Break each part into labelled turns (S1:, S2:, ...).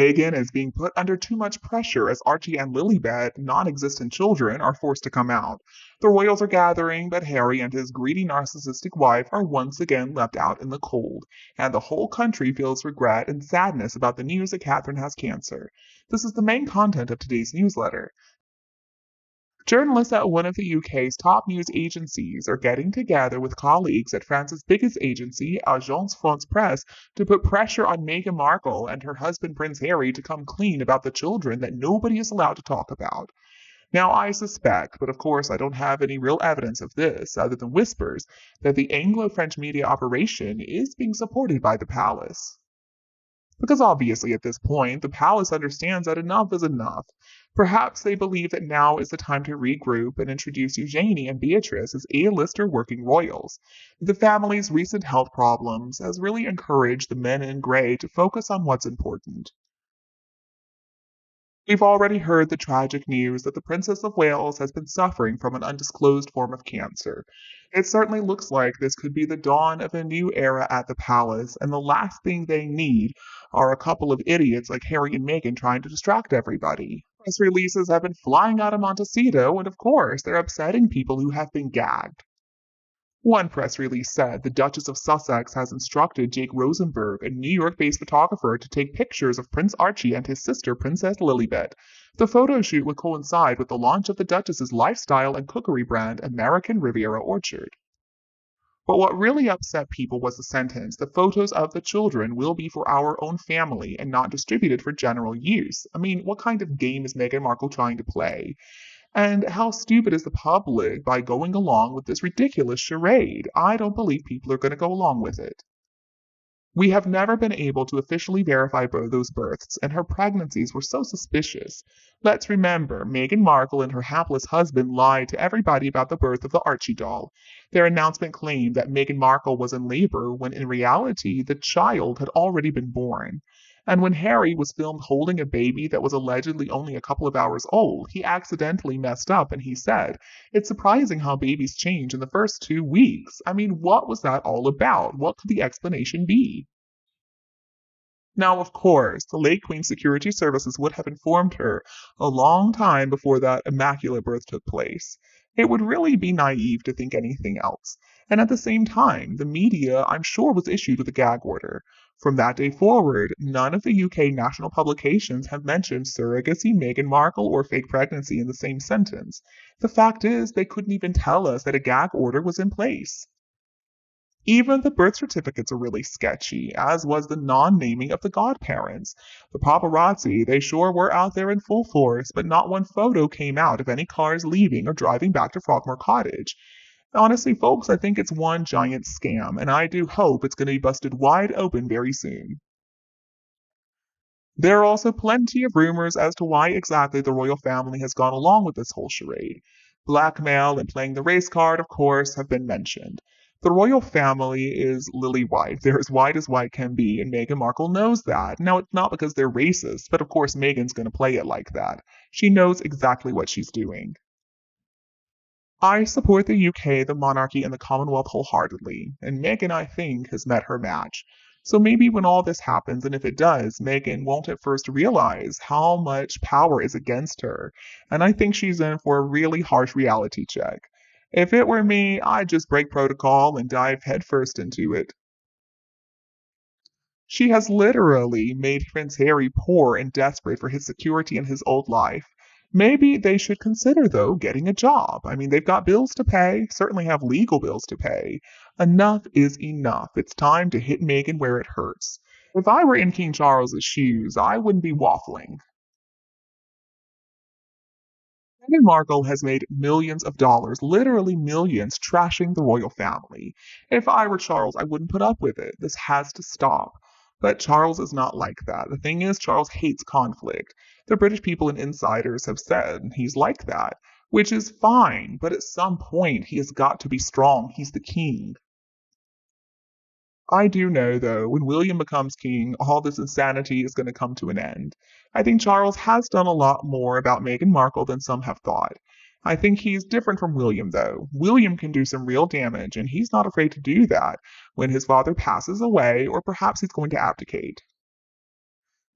S1: Meghan is being put under too much pressure as Archie and Lili-BMB, non-existent children, are forced to come out. The royals are gathering, but Harry and his greedy narcissistic wife are once again left out in the cold, and the whole country feels regret and sadness about the news that Catherine has cancer. This is the main content of today's newsletter. Journalists at one of the UK's top news agencies are getting together with colleagues at France's biggest agency, Agence France-Presse, to put pressure on Meghan Markle and her husband Prince Harry to come clean about the children that nobody is allowed to talk about. Now, I suspect, but of course I don't have any real evidence of this other than whispers, that the Anglo-French media operation is being supported by the palace. Because obviously at this point, the palace understands that enough is enough. Perhaps they believe that now is the time to regroup and introduce Eugenie and Beatrice as A-lister working royals. The family's recent health problems has really encouraged the men in grey to focus on what's important. We've already heard the tragic news that the Princess of Wales has been suffering from an undisclosed form of cancer. It certainly looks like this could be the dawn of a new era at the palace, and the last thing they need are a couple of idiots like Harry and Meghan trying to distract everybody. Press releases have been flying out of Montecito, and of course, they're upsetting people who have been gagged. One press release said the Duchess of Sussex has instructed Jake Rosenberg, a New York-based photographer, to take pictures of Prince Archie and his sister Princess Lili-BMB. The photo shoot would coincide with the launch of the Duchess's lifestyle and cookery brand, American Riviera Orchard. But what really upset people was the sentence, the photos of the children will be for our own family and not distributed for general use. I mean, what kind of game is Meghan Markle trying to play? And how stupid is the public by going along with this ridiculous charade? I don't believe people are going to go along with it. We have never been able to officially verify those births, and her pregnancies were so suspicious. Let's remember, Meghan Markle and her hapless husband lied to everybody about the birth of the Archie doll. Their announcement claimed that Meghan Markle was in labor when in reality the child had already been born. And when Harry was filmed holding a baby that was allegedly only a couple of hours old, he accidentally messed up and he said, "It's surprising how babies change in the first 2 weeks." I mean, what was that all about? What could the explanation be? Now, of course, the late Queen's security services would have informed her a long time before that immaculate birth took place. It would really be naive to think anything else. And at the same time, the media, I'm sure, was issued with a gag order. From that day forward, none of the UK national publications have mentioned surrogacy, Meghan Markle, or fake pregnancy in the same sentence. The fact is, they couldn't even tell us that a gag order was in place. Even the birth certificates are really sketchy, as was the non-naming of the godparents. The paparazzi, they sure were out there in full force, but not one photo came out of any cars leaving or driving back to Frogmore Cottage. Honestly, folks, I think it's one giant scam, and I do hope it's going to be busted wide open very soon. There are also plenty of rumors as to why exactly the royal family has gone along with this whole charade. Blackmail and playing the race card, of course, have been mentioned. The royal family is lily-white. They're as white as white can be, and Meghan Markle knows that. Now, it's not because they're racist, but of course Meghan's going to play it like that. She knows exactly what she's doing. I support the UK, the monarchy, and the Commonwealth wholeheartedly, and Meghan, I think, has met her match. So maybe when all this happens, and if it does, Meghan won't at first realize how much power is against her, and I think she's in for a really harsh reality check. If it were me, I'd just break protocol and dive headfirst into it. She has literally made Prince Harry poor and desperate for his security in his old life. Maybe they should consider, though, getting a job. I mean, they've got bills to pay, certainly have legal bills to pay. Enough is enough. It's time to hit Meghan where it hurts. If I were in King Charles's shoes, I wouldn't be waffling. Meghan Markle has made millions of dollars, literally millions, trashing the royal family. If I were Charles, I wouldn't put up with it. This has to stop. But Charles is not like that. The thing is, Charles hates conflict. The British people and insiders have said he's like that, which is fine, but at some point he has got to be strong. He's the king. I do know, though, when William becomes king, all this insanity is going to come to an end. I think Charles has done a lot more about Meghan Markle than some have thought. I think he's different from William, though. William can do some real damage, and he's not afraid to do that when his father passes away or perhaps he's going to abdicate.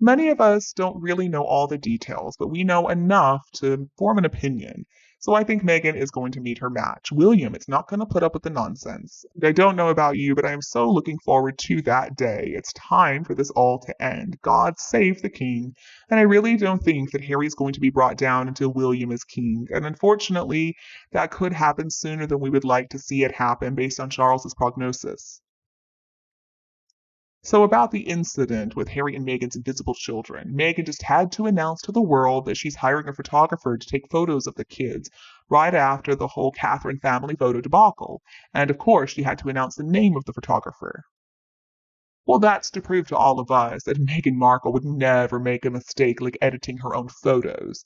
S1: Many of us don't really know all the details, but we know enough to form an opinion. So I think Meghan is going to meet her match. William is not going to put up with the nonsense. I don't know about you, but I am so looking forward to that day. It's time for this all to end. God save the king. And I really don't think that Harry's going to be brought down until William is king. And unfortunately, that could happen sooner than we would like to see it happen based on Charles's prognosis. So, about the incident with Harry and Meghan's invisible children, Meghan just had to announce to the world that she's hiring a photographer to take photos of the kids right after the whole Catherine family photo debacle. And of course, she had to announce the name of the photographer. Well, that's to prove to all of us that Meghan Markle would never make a mistake like editing her own photos.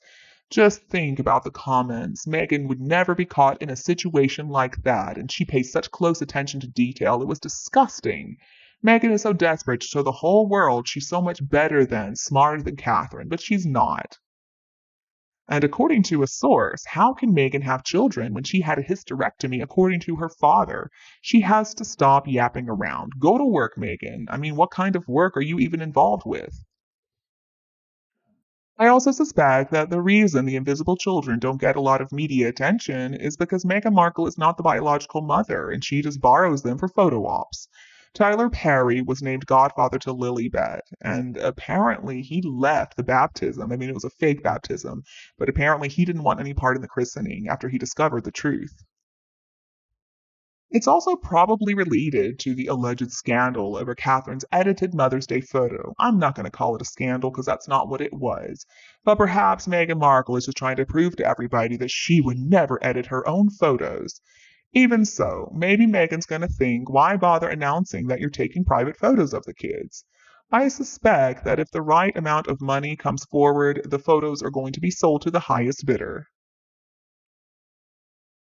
S1: Just think about the comments. Meghan would never be caught in a situation like that, and she pays such close attention to detail. It was disgusting. Meghan is so desperate to show the whole world she's so much better than, smarter than Catherine, but she's not. And according to a source, how can Meghan have children when she had a hysterectomy according to her father? She has to stop yapping around. Go to work, Meghan. I mean, what kind of work are you even involved with? I also suspect that the reason the invisible children don't get a lot of media attention is because Meghan Markle is not the biological mother and she just borrows them for photo ops. Tyler Perry was named godfather to Lilibet, and apparently he left the baptism. I mean, it was a fake baptism, but apparently he didn't want any part in the christening after he discovered the truth. It's also probably related to the alleged scandal over Catherine's edited Mother's Day photo. I'm not going to call it a scandal because that's not what it was. But perhaps Meghan Markle is just trying to prove to everybody that she would never edit her own photos. Even so, maybe Meghan's going to think, why bother announcing that you're taking private photos of the kids? I suspect that if the right amount of money comes forward, the photos are going to be sold to the highest bidder.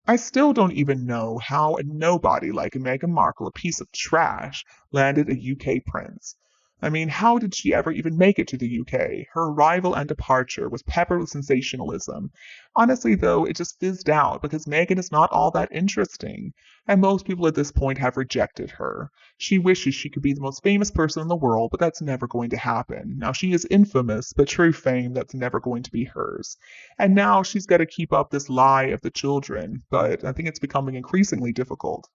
S1: I still don't even know how a nobody like Meghan Markle, a piece of trash, landed a UK prince. I mean, how did she ever even make it to the UK? Her arrival and departure was peppered with sensationalism. Honestly, though, it just fizzed out because Meghan is not all that interesting, and most people at this point have rejected her. She wishes she could be the most famous person in the world, but that's never going to happen. Now, she is infamous, but true fame, that's never going to be hers. And now she's got to keep up this lie of the children, but I think it's becoming increasingly difficult.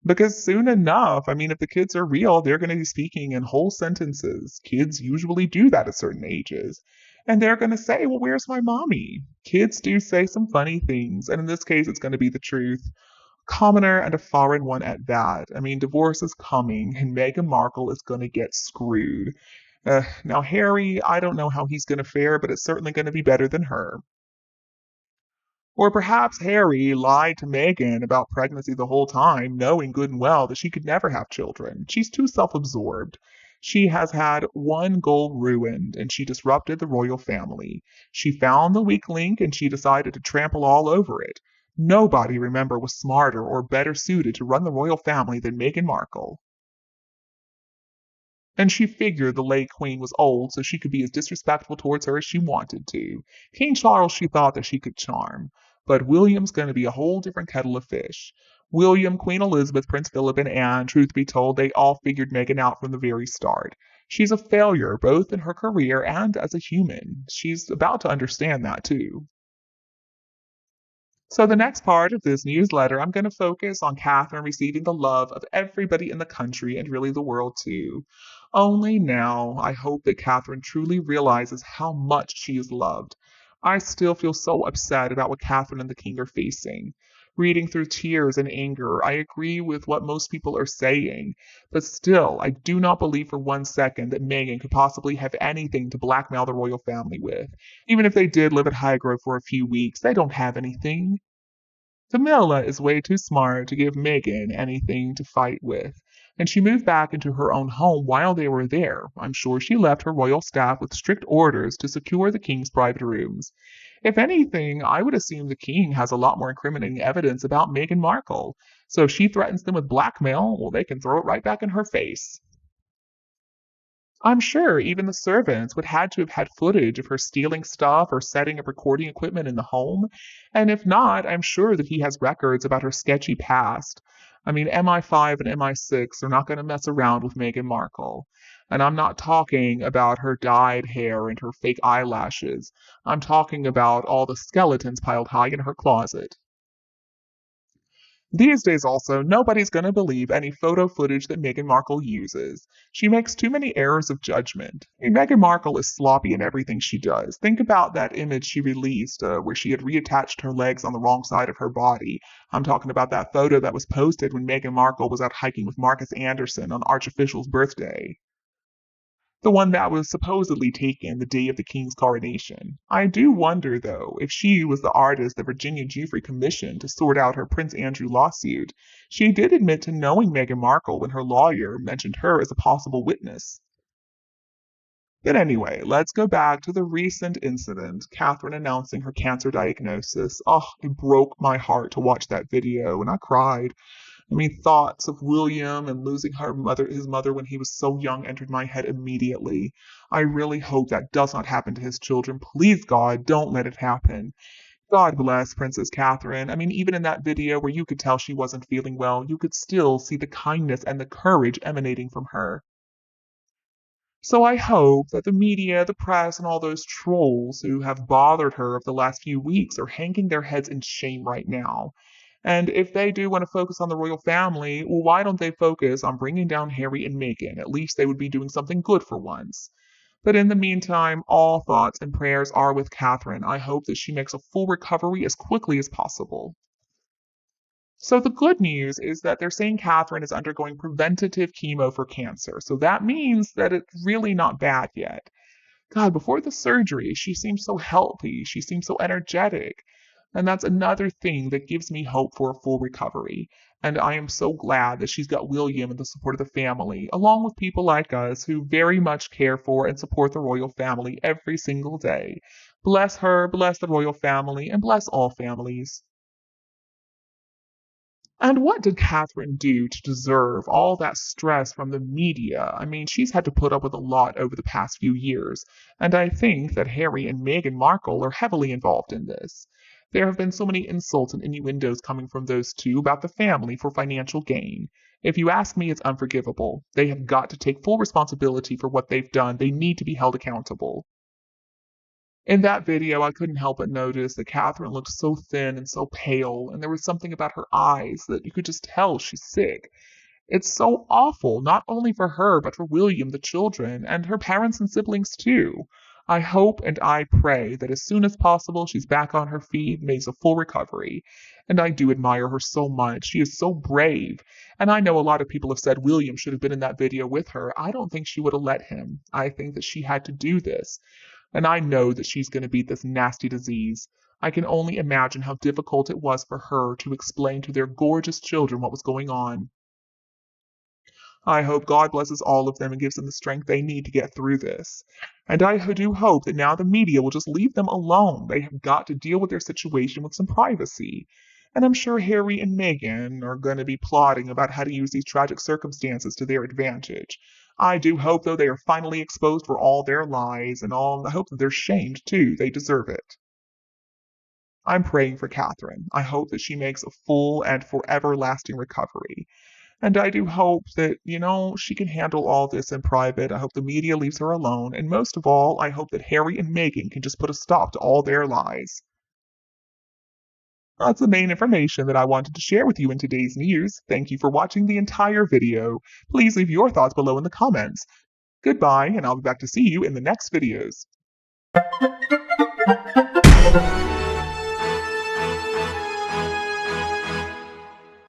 S1: Because soon enough, I mean, if the kids are real, they're going to be speaking in whole sentences. Kids usually do that at certain ages. And they're going to say, well, where's my mommy? Kids do say some funny things, and in this case, it's going to be the truth. Commoner and a foreign one at that. I mean, divorce is coming, and Meghan Markle is going to get screwed. Now, Harry, I don't know how he's going to fare, but it's certainly going to be better than her. Or perhaps Harry lied to Meghan about pregnancy the whole time, knowing good and well that she could never have children. She's too self absorbed. She has had one goal ruined, and she disrupted the royal family. She found the weak link and she decided to trample all over it. Nobody, remember, was smarter or better suited to run the royal family than Meghan Markle. And she figured the late queen was old, so she could be as disrespectful towards her as she wanted to. King Charles she thought that she could charm. But William's going to be a whole different kettle of fish. William, Queen Elizabeth, Prince Philip, and Anne, truth be told, they all figured Meghan out from the very start. She's a failure, both in her career and as a human. She's about to understand that, too. So, the next part of this newsletter, I'm going to focus on Catherine receiving the love of everybody in the country and really the world too. Only now, I hope that Catherine truly realizes how much she is loved. I still feel so upset about what Catherine and the King are facing. Reading through tears and anger, I agree with what most people are saying, but still, I do not believe for one second that Meghan could possibly have anything to blackmail the royal family with. Even if they did live at Highgrove for a few weeks, they don't have anything. Camilla is way too smart to give Meghan anything to fight with, and she moved back into her own home while they were there. I'm sure she left her royal staff with strict orders to secure the king's private rooms. If anything, I would assume the king has a lot more incriminating evidence about Meghan Markle, so if she threatens them with blackmail, well, they can throw it right back in her face. I'm sure even the servants would had to have had footage of her stealing stuff or setting up recording equipment in the home, and if not, I'm sure that he has records about her sketchy past. I mean, MI5 and MI6 are not going to mess around with Meghan Markle. And I'm not talking about her dyed hair and her fake eyelashes. I'm talking about all the skeletons piled high in her closet. These days, also, nobody's going to believe any photo footage that Meghan Markle uses. She makes too many errors of judgment. I mean, Meghan Markle is sloppy in everything she does. Think about that image she released where she had reattached her legs on the wrong side of her body. I'm talking about that photo that was posted when Meghan Markle was out hiking with Marcus Anderson on Archofficial's birthday. The one that was supposedly taken the day of the king's coronation. I do wonder, though, if she was the artist that Virginia Giuffre commissioned to sort out her Prince Andrew lawsuit. She did admit to knowing Meghan Markle when her lawyer mentioned her as a possible witness. But anyway, let's go back to the recent incident, Catherine announcing her cancer diagnosis. Oh, it broke my heart to watch that video, and I cried. I mean, thoughts of William and losing his mother when he was so young entered my head immediately. I really hope that does not happen to his children. Please, God, don't let it happen. God bless Princess Catherine. I mean, even in that video where you could tell she wasn't feeling well, you could still see the kindness and the courage emanating from her. So I hope that the media, the press, and all those trolls who have bothered her over the last few weeks are hanging their heads in shame right now. And if they do want to focus on the royal family, well, why don't they focus on bringing down Harry and Meghan? At least they would be doing something good for once. But in the meantime, all thoughts and prayers are with Catherine. I hope that she makes a full recovery as quickly as possible. So the good news is that they're saying Catherine is undergoing preventative chemo for cancer. So that means that it's really not bad yet. God, before the surgery, she seemed so healthy. She seemed so energetic. And that's another thing that gives me hope for a full recovery. And I am so glad that she's got William and the support of the family, along with people like us who very much care for and support the royal family every single day. Bless her, bless the royal family, and bless all families. And what did Catherine do to deserve all that stress from the media? I mean, she's had to put up with a lot over the past few years, and I think that Harry and Meghan Markle are heavily involved in this. There have been so many insults and innuendos coming from those two about the family for financial gain. If you ask me, it's unforgivable. They have got to take full responsibility for what they've done. They need to be held accountable. In that video, I couldn't help but notice that Catherine looked so thin and so pale, and there was something about her eyes that you could just tell she's sick. It's so awful, not only for her, but for William, the children, and her parents and siblings too. I hope and I pray that as soon as possible she's back on her feet, makes a full recovery. And I do admire her so much. She is so brave. And I know a lot of people have said William should have been in that video with her. I don't think she would have let him. I think that she had to do this. And I know that she's going to beat this nasty disease. I can only imagine how difficult it was for her to explain to their gorgeous children what was going on. I hope God blesses all of them and gives them the strength they need to get through this. And I do hope that now the media will just leave them alone. They have got to deal with their situation with some privacy. And I'm sure Harry and Meghan are going to be plotting about how to use these tragic circumstances to their advantage. I do hope, though, they are finally exposed for all their lies and all. I hope that they're shamed, too. They deserve it. I'm praying for Catherine. I hope that she makes a full and forever lasting recovery. And I do hope that, she can handle all this in private. I hope the media leaves her alone. And most of all, I hope that Harry and Meghan can just put a stop to all their lies. That's the main information that I wanted to share with you in today's news. Thank you for watching the entire video. Please leave your thoughts below in the comments. Goodbye, and I'll be back to see you in the next videos.